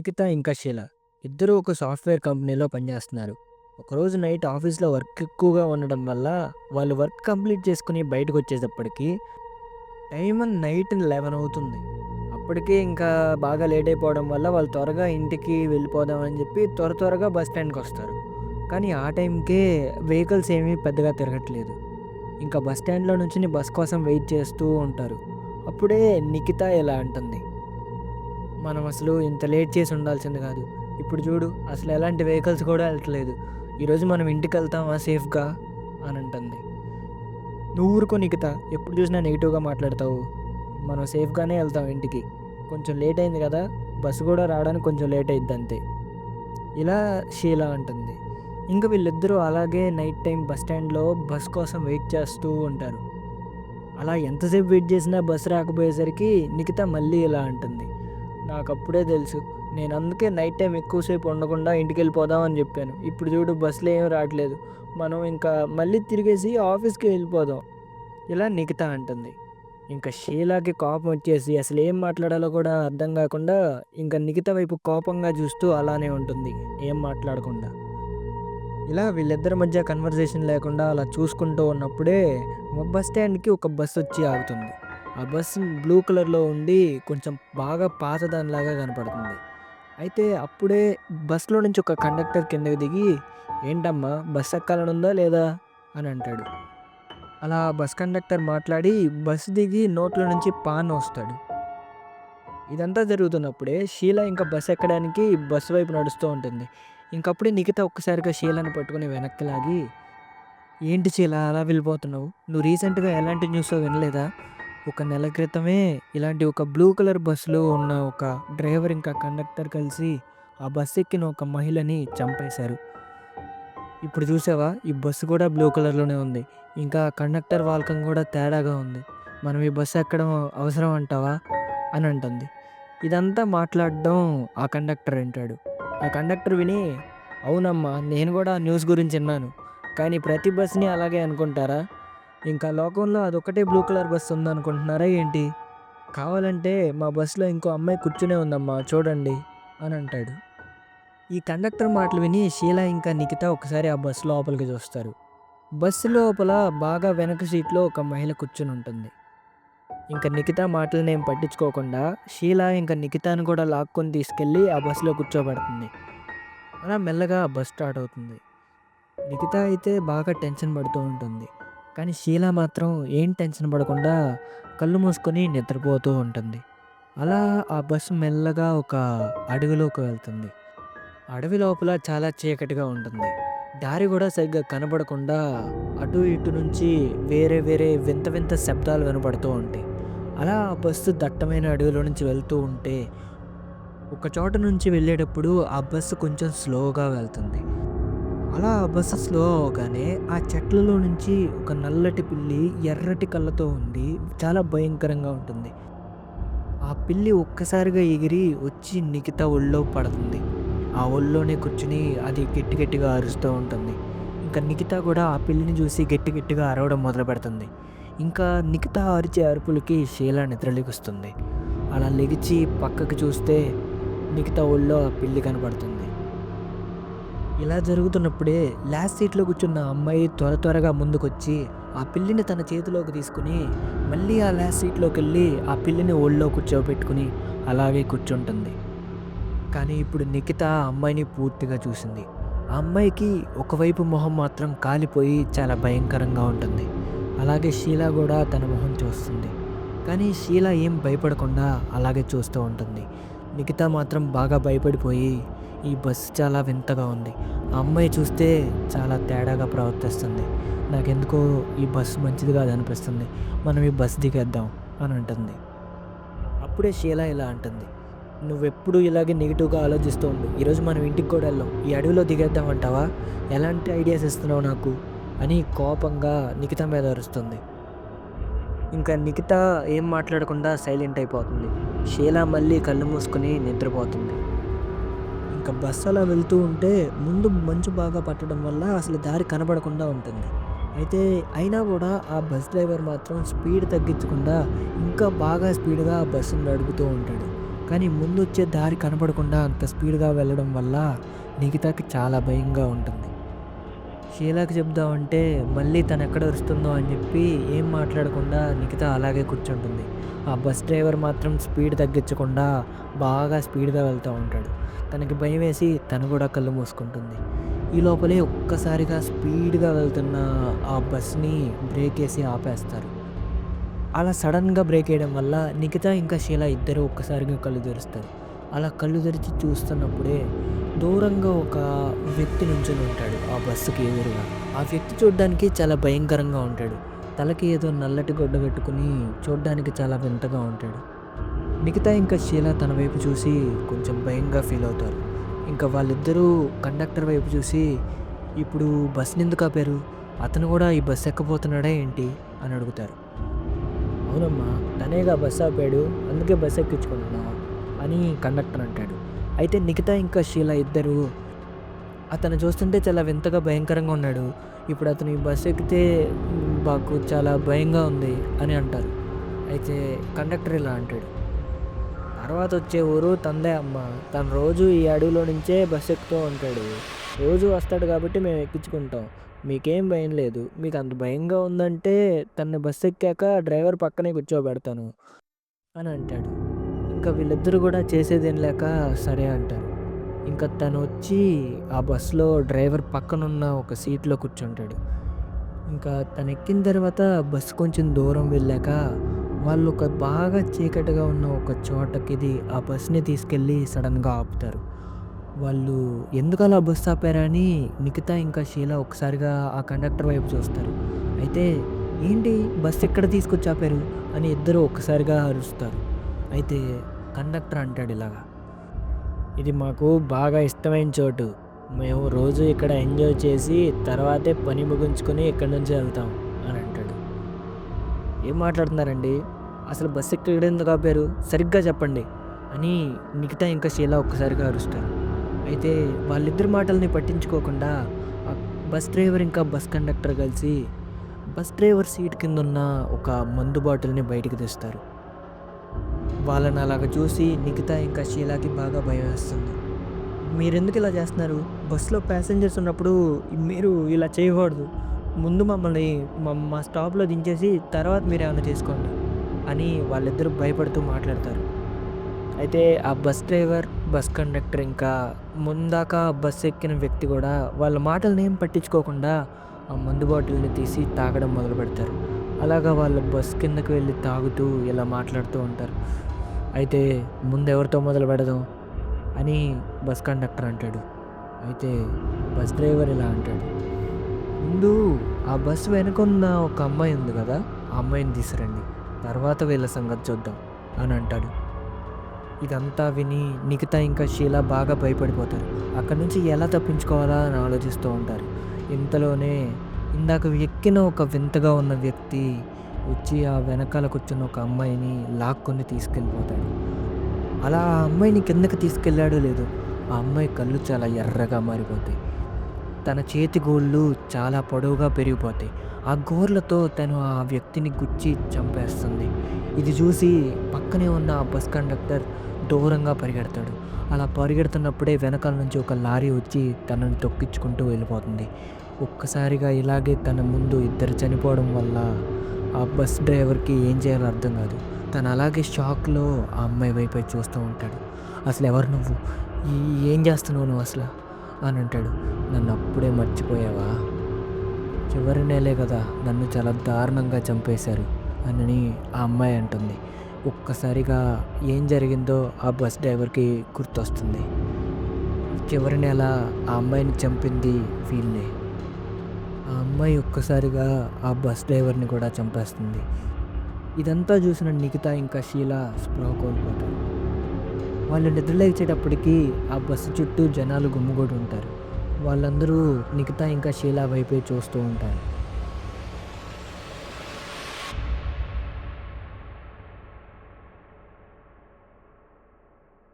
నిఖిత ఇంకా షీల ఇద్దరూ ఒక సాఫ్ట్‌వేర్ కంపెనీలో పనిచేస్తున్నారు. ఒకరోజు నైట్ ఆఫీస్‌లో వర్క్ ఎక్కువగా ఉండడం వల్ల వాళ్ళు వర్క్ కంప్లీట్ చేసుకొని బయటకొచ్చేటప్పటికి టైం నైట్ 11 అవుతుంది. అప్పటికే ఇంకా బాగా లేట్ అయిపోవడం వల్ల వాళ్ళు త్వరగా ఇంటికి వెళ్ళిపోదాం అని చెప్పి త్వరగా బస్ స్టాండ్‌కొస్తారు. కానీ ఆ టైంకే వెహికల్స్ ఏమీ పెద్దగా తిరగట్లేదు. ఇంకా బస్ స్టాండ్‌లో నుంచొని బస్ కోసం వెయిట్ చేస్తూ ఉంటారు. అప్పుడే నిఖిత ఇలా అంటుంది. మనం అసలు ఇంత లేట్ చేసి ఉండాల్సింది కాదు. ఇప్పుడు చూడు అసలు ఎలాంటి వెహికల్స్ కూడా ఎళ్ళట్లేదు. ఈరోజు మనం ఇంటికెళ్తామా సేఫ్‌గా అనంటుంది. నువ్వు ఊరుకో నిఖిత. ఎప్పుడు చూసినా నెగెటివ్‌గా మాట్లాడతావు. మనం సేఫ్‌గానే ఎళ్తాం ఇంటికి. కొంచెం లేట్ అయింది కదా! బస్సు కూడా రావడానికి కొంచెం లేట్ అయిద్దంతే. ఇలా షీల అంటుంది. ఇంక వీళ్ళిద్దరూ అలాగే నైట్ టైమ్ బస్ స్టాండ్‌లో బస్ కోసం వెయిట్ చేస్తూ ఉంటారు. అలా ఎంతసేపు వెయిట్ చేసినా బస్ రాకపోయేసరికి నిఖిత మళ్ళీ ఇలా అంటుంది. నాకప్పుడే తెలుసు. నేనందుకే నైట్ టైమ్ ఎక్కువ సేపు ఉండకుండా ఇంటికెళ్ళిపోదాం అని జెప్పాను. ఇప్పుడు జూడు బస్సులేం రాట్లేదు. మనం ఇంకా మళ్ళీ తిరిగేసి ఆఫీస్‌కి వెళ్ళిపోదాం. ఇలా నిఖిత అంటుంది. ఇంక షీలాకి కోపమొచ్చేసి అసలేం మాట్లాడాలో కూడా అర్థం గాకుండా ఇంక నిఖిత వైపు కోపంగా జూస్తూ అలానే ఉంటుంది. ఏం మాట్లాడకుండా. ఇలా వీళ్ళిద్దరి మధ్య కన్వర్జేషన్ లేకుండా అలా చూసుకుంటూ ఉన్నప్పుడే బస్ స్టాండ్‌కి ఒక బస్సొచ్చి ఆగుతుంది. ఆ బస్సు బ్లూ కలర్‌లో ఉండి కొంచెం బాగా పాతదానిలాగా కనపడుతుంది. అయితే అప్పుడే బస్‌లో నుంచి ఒక కండక్టర్ కిందకి దిగి, "ఏంటమ్మా బస్ ఎక్కాలనుందా లేదా?" అని అంటాడు. అలా బస్ కండక్టర్ మాట్లాడి బస్ దిగి నోట్లో నుంచి పాన్ వస్తాడు. ఇదంతా జరుగుతున్నప్పుడే షీల ఇంకా బస్ ఎక్కడానికి బస్సు వైపు నడుస్తూ ఉంటుంది. ఇంకప్పుడే నిఖిత ఒక్కసారిగా షీలని పట్టుకొని వెనక్కి లాగి, "ఏంటి షీల అలా వెళ్ళిపోతున్నావు? నువ్వు రీసెంట్‌గా ఎలాంటి న్యూసో వినలేదా? ఒక నెల క్రితమే ఇలాంటి ఒక బ్లూ కలర్ బస్సులో ఉన్న ఒక డ్రైవర్ ఇంకా కండక్టర్ కలిసి ఆ బస్ ఎక్కిన ఒక మహిళని చంపేశారు. ఇప్పుడు చూసావా ఈ బస్సు కూడా బ్లూ కలర్‌లోనే ఉంది. ఇంకా కండక్టర్ వాలకం కూడా తేడాగా ఉంది. మనం ఈ బస్సు ఎక్కడం అవసరం అంటావా?" అని అంటుంది. ఇదంతా మాట్లాడడం ఆ కండక్టర్ వింటాడు. ఆ కండక్టర్ విని, "అవునమ్మా నేను కూడా ఆ న్యూస్ గురించి విన్నాను. కానీ ప్రతి బస్‌ని అలాగే అనుకుంటారా? ఇంకా లోకంలో అదొక్కటే బ్లూ కలర్ బస్సు ఉందనుకుంటున్నారా ఏంటి? కావాలంటే మా బస్సులో ఇంకో అమ్మాయి కూర్చునే ఉందమ్మా చూడండి" అని అంటాడు. ఈ కండక్టర్ మాటలు విని షీల ఇంకా నిఖిత ఒకసారి ఆ బస్సు లోపలికి చూస్తారు. బస్సు లోపల బాగా వెనక సీట్‌లో ఒక మహిళ కూర్చొని ఉంటుంది. ఇంక నిఖిత మాటలనేం పట్టించుకోకుండా షీల ఇంక నిఖితాని కూడా లాక్కొని తీసుకెళ్ళి ఆ బస్సులో కూర్చోబెడుతుంది. అలా మెల్లగా ఆ బస్ స్టార్ట్ అవుతుంది. నిఖిత అయితే బాగా టెన్షన్ పడుతూ ఉంటుంది. కానీ షీల మాత్రం ఏం టెన్షన్ పడకుండా కళ్ళు మూసుకొని నిద్రపోతూ ఉంటుంది. అలా ఆ బస్సు మెల్లగా ఒక అడవిలోకి వెళ్తుంది. అడవి లోపల చాలా చీకటిగా ఉంటుంది. దారి గూడా సరిగ్గా కనపడకుండా అటు ఇటు నుంచి వేరే వేరే వింత వింత శబ్దాలు వినపడుతూ ఉంటాయి. అలా ఆ బస్సు దట్టమైన అడవిలో నుంచి వెళ్తూ ఉంటే, ఒక చోట నుంచి వెళ్ళేటప్పుడు ఆ బస్సు కొంచెం స్లోగా వెళ్తుంది. అలా ఆ బస్సు స్లో అవ్వగానే ఆ చెట్లలో నుంచి ఒక నల్లటి పిల్లి ఎర్రటి కళ్ళతో ఉండి చాలా భయంకరంగా ఉంటుంది. ఆ పిల్లి ఒక్కసారిగా ఎగిరి వచ్చి నిఖిత ఒళ్ళో పడుతుంది. ఆ ఒళ్ళోనే కూర్చొని అది గట్టి గట్టిగా అరుస్తూ ఉంటుంది. ఇంకా నిఖిత కూడా ఆ పిల్లిని చూసి గట్టి గట్టిగా అరవడం మొదలుపెడుతుంది. ఇంకా నిఖిత అరిచే అరుపులకి షీల నిద్రలేగుస్తుంది. అలా లెగిచి పక్కకి చూస్తే నిఖిత ఒళ్ళో ఆ పిల్లి కనపడుతుంది. ఇలా జరుగుతున్నప్పుడే లాస్ట్ సీట్‌లో కూర్చున్న అమ్మాయి త్వరగా ముందుకొచ్చి ఆ పిల్లిని తన చేతిలోకి తీసుకొని మళ్ళీ ఆ లాస్ట్ సీట్‌లోకెళ్ళి ఆ పిల్లిని ఒళ్ళో కూర్చోబెట్టుకొని అలాగే కూర్చుంటుంది. కానీ ఇప్పుడు నిఖిత ఆ అమ్మాయిని పూర్తిగా చూసింది. ఆ అమ్మాయికి ఒకవైపు మొహం మాత్రం కాలిపోయి చాలా భయంకరంగా ఉంటుంది. అలాగే షీల గూడా తన మొహం చూస్తుంది. కానీ షీల ఏం భయపడకుండా అలాగే చూస్తూ ఉంటుంది. నిఖిత మాత్రం బాగా భయపడిపోయి ఈ బస్సు చాలా వింతగా ఉంది. ఆ అమ్మాయి చూస్తే చాలా తేడాగా ప్రవర్తిస్తుంది. నాకెందుకో ఈ బస్సు మంచిది కాదనిపిస్తుంది. మనం ఈ బస్ దిగేద్దాం అని అంటుంది. అప్పుడే షీల ఇలా అంటుంది. "నువ్వెప్పుడు ఇలాగే నెగెటివ్‌గా ఆలోచిస్తూ ఉండు. ఈరోజు మనం ఇంటికి కూడా ఎళ్ళం. ఈ అడవిలో దిగేద్దాం అంటావా? ఎలాంటి ఐడియాస్ ఇస్తున్నావు నాకు?" అని కోపంగా నిఖిత మీద అరుస్తుంది. ఇంకా నిఖిత ఏం మాట్లాడకుండా సైలెంట్ అయిపోతుంది. షీల మళ్ళీ కళ్ళు మూసుకొని నిద్రపోతుంది. ఇంకా బస్సు అలా వెళ్తూ ఉంటే ముందు మంచు బాగా పట్టడం వల్ల అసలు దారి కనబడకుండా ఉంటుంది. అయితే అయినా కూడా ఆ బస్ డ్రైవర్ మాత్రం స్పీడ్ తగ్గించకుండా ఇంకా బాగా స్పీడ్‌గా ఆ బస్సుని నడుపుతూ ఉంటాడు. కానీ ముందొచ్చే దారి కనపడకుండా అంత స్పీడ్‌గా వెళ్ళడం వల్ల నిఖితాకి చాలా భయంగా ఉంటుంది. షీలాకి చెప్దామంటే మళ్ళీ తనెక్కడ అరుస్తుందో అని చెప్పి ఏం మాట్లాడకుండా నిఖిత అలాగే కూర్చుంటుంది. ఆ బస్ డ్రైవర్ మాత్రం స్పీడ్ తగ్గించకుండా బాగా స్పీడ్‌గా వెళ్తూ ఉంటాడు. తనకి భయమేసి తను కూడా కళ్ళు మూసుకుంటుంది. ఈ లోపలే ఒక్కసారిగా స్పీడ్‌గా వెళ్తున్న ఆ బస్‌ని బ్రేకేసి ఆపేస్తారు. అలా సడన్‌గా బ్రేక్ ఏయడం వల్ల నిఖిత ఇంకా షీలా ఇద్దరూ ఒక్కసారిగా కళ్ళు తెరుస్తారు. అలా కళ్ళు తెరిచి చూస్తున్నప్పుడే దూరంగా ఒక వ్యక్తి నుంచొని ఉంటాడు ఆ బస్సుకి ఎదురుగా. ఆ వ్యక్తి చూడ్డానికి చాలా భయంకరంగా ఉంటాడు. తలకి ఏదో నల్లటి గుడ్డ కట్టుకుని చూడ్డానికి చాలా వింతగా ఉంటాడు. నిఖిత ఇంకా షీలా తన వైపు చూసి కొంచెం భయంగా ఫీల్ అవుతారు. ఇంకా వాళ్ళిద్దరూ కండక్టర్ వైపు చూసి, "ఇప్పుడు బస్‌నెందుకు ఆపారు? అతను కూడా ఈ బస్ ఎక్కబోతున్నాడా ఏంటి?" అని అడుగుతారు. "అవునమ్మా, తనేగా బస్ ఆపాడు. అందుకే బస్ ఎక్కించుకుంటున్నాం" అని కండక్టర్ అంటాడు. అయితే నిఖిత ఇంకా షీల ఇద్దరు, "అతను చూస్తుంటే చాలా వింతగా భయంకరంగా ఉన్నాడు. ఇప్పుడు అతను ఈ బస్ ఎక్కితే మాకు చాలా భయంగా ఉంది" అని అంటారు. అయితే కండక్టర్ ఇలా అంటాడు, "తర్వాత వచ్చే ఊరు తందే అమ్మ. తను రోజు ఈ అడవిలో నుంచే బస్ ఎక్కుతూ ఉంటాడు. రోజు వస్తాడు కాబట్టి మేము ఎక్కించుకుంటాం. మీకేం భయం లేదు. మీకు అంత భయంగా ఉందంటే తనని బస్ ఎక్కాక డ్రైవర్ పక్కనే కూర్చోబెడతాను" అని అంటాడు. ఇంకా వీళ్ళిద్దరూ కూడా చేసేదేం లేక సరే అంటారు. ఇంకా తను వచ్చి ఆ బస్సులో డ్రైవర్ పక్కనున్న ఒక సీట్‌లో కూర్చుంటాడు. ఇంకా తను ఎక్కిన తర్వాత బస్సు కొంచెం దూరం వెళ్ళాక వాళ్ళు ఒక బాగా చీకటిగా ఉన్న ఒక చోటకిది ఆ బస్‌ని తీసుకెళ్ళి సడెన్‌గా ఆపుతారు. వాళ్ళు ఎందుకలా బస్సు ఆపారా అని నిఖిత ఇంకా షీల ఒకసారిగా ఆ కండక్టర్ వైపు చూస్తారు. అయితే ఏంటి బస్సు ఎక్కడ తీసుకొచ్చి ఆపారు అని ఇద్దరు ఒక్కసారిగా అరుస్తారు. అయితే కండక్టర్ అంటాడు ఇలాగా, "ఇది మాకు బాగా ఇష్టమైన చోటు. మేము రోజు ఇక్కడ ఎంజాయ్ చేసి తర్వాతే పని ముగించుకొని ఇక్కడి నుంచి వెళ్తాం" అని అంటాడు. "ఏం మాట్లాడుతున్నారండి? అసలు బస్సు ఇక్కడ ఎందుకు ఆపారు? సరిగ్గా చెప్పండి" అని నిఖిత ఇంకా షీలా ఒక్కసారిగా అరుస్తారు. అయితే వాళ్ళిద్దరి మాటల్ని పట్టించుకోకుండా ఆ బస్ డ్రైవర్ ఇంకా బస్ కండక్టర్ కలిసి బస్ డ్రైవర్ సీట్ కిందున్న ఒక మందు బాటిల్‌ని బయటికి తెస్తారు. వాళ్ళని అలాగ చూసి నిఖిత ఇంకా షీలాకి బాగా భయమేస్తుంది. "మీరెందుకు ఇలా చేస్తున్నారు? బస్సులో ప్యాసింజర్స్ ఉన్నప్పుడు మీరు ఇలా చేయకూడదు. ముందు మమ్మల్ని మా స్టాప్‌లో దించేసి తర్వాత మీరేమన్నా చేసుకోండి" అని వాళ్ళిద్దరూ భయపడుతూ మాట్లాడతారు. అయితే ఆ బస్ డ్రైవర్, బస్ కండక్టర్ ఇంకా ముందాక బస్ ఎక్కిన వ్యక్తి కూడా వాళ్ళ మాటలనేం పట్టించుకోకుండా ఆ మందు బాటిల్‌ని తీసి తాగడం మొదలుపెడతారు. అలాగా వాళ్ళు బస్ కిందకి వెళ్ళి తాగుతూ ఇలా మాట్లాడుతూ ఉంటారు. అయితే ముందెవరితో మొదలు పెడదాం అని బస్ కండక్టర్ అంటాడు. అయితే బస్ డ్రైవర్ ఇలా అంటాడు, "ముందు ఆ బస్ వెనకున్న ఒక అమ్మాయి ఉంది కదా! ఆ అమ్మాయిని తీసుకురండి. తర్వాత వీళ్ళ సంగతి చూద్దాం" అని అంటాడు. ఇదంతా విని నిఖిత ఇంకా షీల బాగా భయపడిపోతారు. అక్కడి నుంచి ఎలా తప్పించుకోవాలా అని ఆలోచిస్తూ ఉంటారు. ఇంతలోనే ఇందాక ఎక్కిన ఒక వింతగా ఉన్న వ్యక్తి వచ్చి ఆ వెనకాల కూర్చున్న ఒక అమ్మాయిని లాక్కొని తీసుకెళ్ళిపోతాడు. అలా ఆ అమ్మాయిని కిందకి తీసుకెళ్ళాడో లేదో, ఆ అమ్మాయి కళ్ళు చాలా ఎర్రగా మారిపోతాయి. తన చేతి గోళ్ళు చాలా పొడవుగా పెరిగిపోతాయి. ఆ గోర్లతో తను ఆ వ్యక్తిని గుచ్చి చంపేస్తుంది. ఇది చూసి పక్కనే ఉన్న ఆ బస్ కండక్టర్ దూరంగా పరిగెడతాడు. అలా పరిగెడుతున్నప్పుడే వెనకాల నుంచి ఒక లారీ వచ్చి తనని తొక్కించుకుంటూ వెళ్ళిపోతుంది. ఒక్కసారిగా ఇలాగే తన ముందు ఇద్దరు చనిపోవడం వల్ల ఆ బస్ డ్రైవర్కి ఏం చేయాలో అర్థం కాదు. తను అలాగే షాక్‌లో ఆ అమ్మాయి వైపే చూస్తూ ఉంటాడు. "అసలు ఎవరు నువ్వు? ఏం చేస్తున్నావు నువ్వు అసలు?" అని అంటాడు. "నన్ను అప్పుడే మర్చిపోయావా? చివరి నెలే కదా నన్ను చాలా దారుణంగా చంపేశారు" అని ఆ అమ్మాయి అంటుంది. ఒక్కసారిగా ఏం జరిగిందో ఆ బస్ డ్రైవర్కి గుర్తొస్తుంది. చివరి నెల ఆ అమ్మాయిని చంపింది వీళ్ళే. ఆ అమ్మాయి ఒక్కసారిగా ఆ బస్ డ్రైవర్ని కూడా చంపేస్తుంది. ఇదంతా చూసిన నిఖిత ఇంకా షీల స్పృహ కోల్పోతారు. వాళ్ళు నిద్రలేచేటప్పటికి ఆ బస్సు చుట్టూ జనాలు గుమిగూడి ఉంటారు. వాళ్ళందరూ నిఖిత ఇంకా షీల వైపే చూస్తూ ఉంటారు.